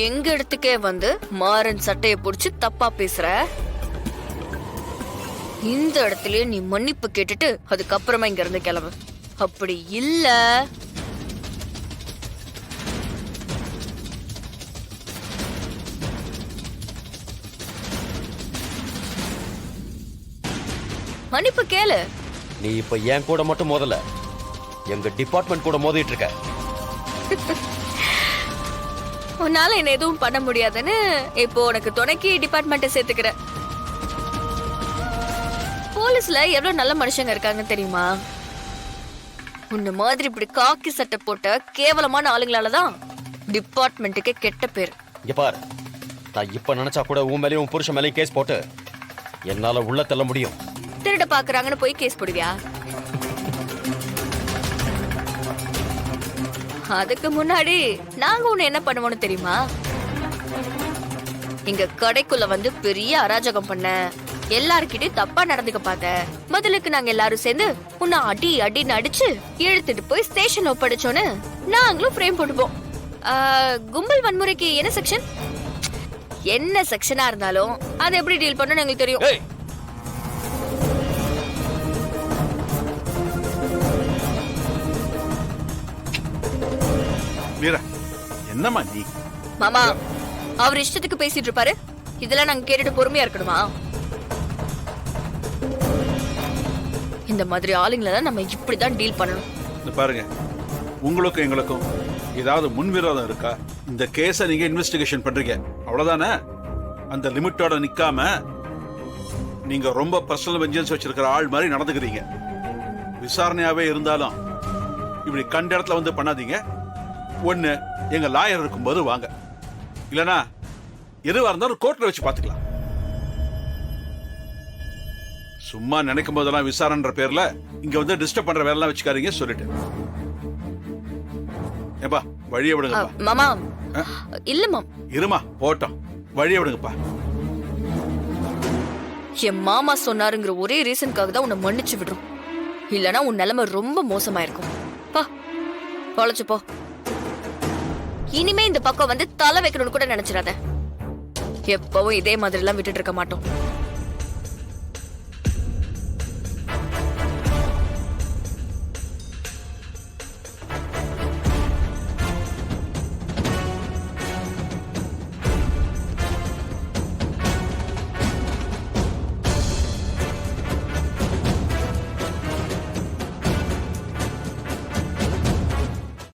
எங்க இடத்துக்கே வந்து மாறன் சட்டைய புடிச்சு தப்பா பேசுற. இந்த இடத்துலயே நீ மன்னிப்பு கேட்டுட்டு அதுக்கப்புறமா இங்க இருந்து கிளம்பு. அப்படி இல்ல மன்னிப்பு கேளு. நீ இப்ப என் கூட மட்டும் மோதல, எங்க டிபார்ட்மெண்ட் கூட மோதிட்டு இருக்க. உன்னால என்ன எதுவும் பண்ண முடியாதுன்னு இப்போ உனக்கு துணைக்கு டிபார்ட்மெண்ட்டை சேர்த்துக்கிற. போலீஸ்ல எவ்வளவு நல்ல மனுஷங்க இருக்காங்க தெரியுமா? உன்ன மாதிரி இப்படி காக்கி சட்டை போட்ட கேவலமான ஆளுங்களாலதான் டிபார்ட்மெண்ட்டுக்கே கெட்ட பேர். இங்க பாரு, நான் இப்ப நினைச்சா கூட உன் மேலயும் உன் புருஷன் மேலயும் கேஸ் போட்டு என்னால உள்ள தள்ள முடியும். திருட பாக்குறாங்கன்னு போய் கேஸ் போடுவியா? அதுக்கு முன்னாடி நாங்க உன்னை என்ன பண்ணுவோம்னு தெரியுமா? இங்க கடைக்குள்ள வந்து பெரிய அராஜகம் பண்ண, எல்லார்கிட்டயும் தப்பா நடந்துக்க பார்த்த. பதிலுக்கு நாங்க எல்லாரும் சேர்ந்து உன்னை அடி அடின்னு அடிச்சு இழுத்துட்டு போய் ஸ்டேஷன் ஒப்படைச்சோன்னு நாங்களும் ஃப்ரேம் போட்டுப்போம். கும்பல் வன்முறைக்கு என்ன செக்ஷன்? என்ன செக்ஷனா இருந்தாலும் அதை எப்படி டீல் பண்ணணும்னு எங்களுக்கு தெரியும். மீரா, என்னம்மா நீ? மாமா, அவர் இஷ்டத்துக்கு பேசிட்டு இருப்பாரு. இதெல்லாம் நாங்க கேட்டுட்டு பொறுமையா இருக்கணுமா? இந்த மாதிரி ஆளுங்களை நம்ம இப்படிதான் டீல் பண்ணணும். இந்த பாருங்க, உங்களுக்கும் எங்களுக்கும் ஏதாவது முன்விரோதம் இருக்கா? இந்த கேஸை நீங்க இன்வெஸ்டிகேஷன் பண்றீங்க, அவ்வளவுதானே? அந்த லிமிட்டோட நிக்காம நீங்க ரொம்ப பர்சனல் வெஞ்சன்ஸ் வச்சிருக்கிற ஆள் மாதிரி நடந்துக்கிறீங்க. விசாரணையாவே இருந்தாலும் இப்படி கண்ட இடத்துல வந்து பண்ணாதீங்க. ஒண்ணு எங்க லாயர் இருக்கும்போது வாங்க, இல்லனா எதுவா இருந்தாலும் கோர்ட்ல வச்சு பாத்துக்கலாம். சும்மா நினைக்கும் போதெல்லாம் விசாரணைன்ற பேர்ல இங்க வந்து டிஸ்டர்ப் பண்ற வேலை வச்சுக்காதீங்க சொல்லிட்டு. ஏப்பா வழியை விடுங்கப்பா. மாமா இல்ல மாம், இருமா போட்டோம், வழியை விடுங்கப்பா. என் மாமா சொன்னாருங்கிற ஒரே ரீசனுக்காக தான் உன்னை மன்னிச்சு விடுறோம். இல்லனா உன் நிலைமை ரொம்ப மோசமாயிருக்கும். பா பொழைச்சு போ. இனிமே இந்த பக்கம் வந்து தலை வைக்கணும்னு கூட நினைச்சிடாத. எப்பவும் இதே மாதிரி எல்லாம் விட்டுட்டு இருக்க மாட்டோம்.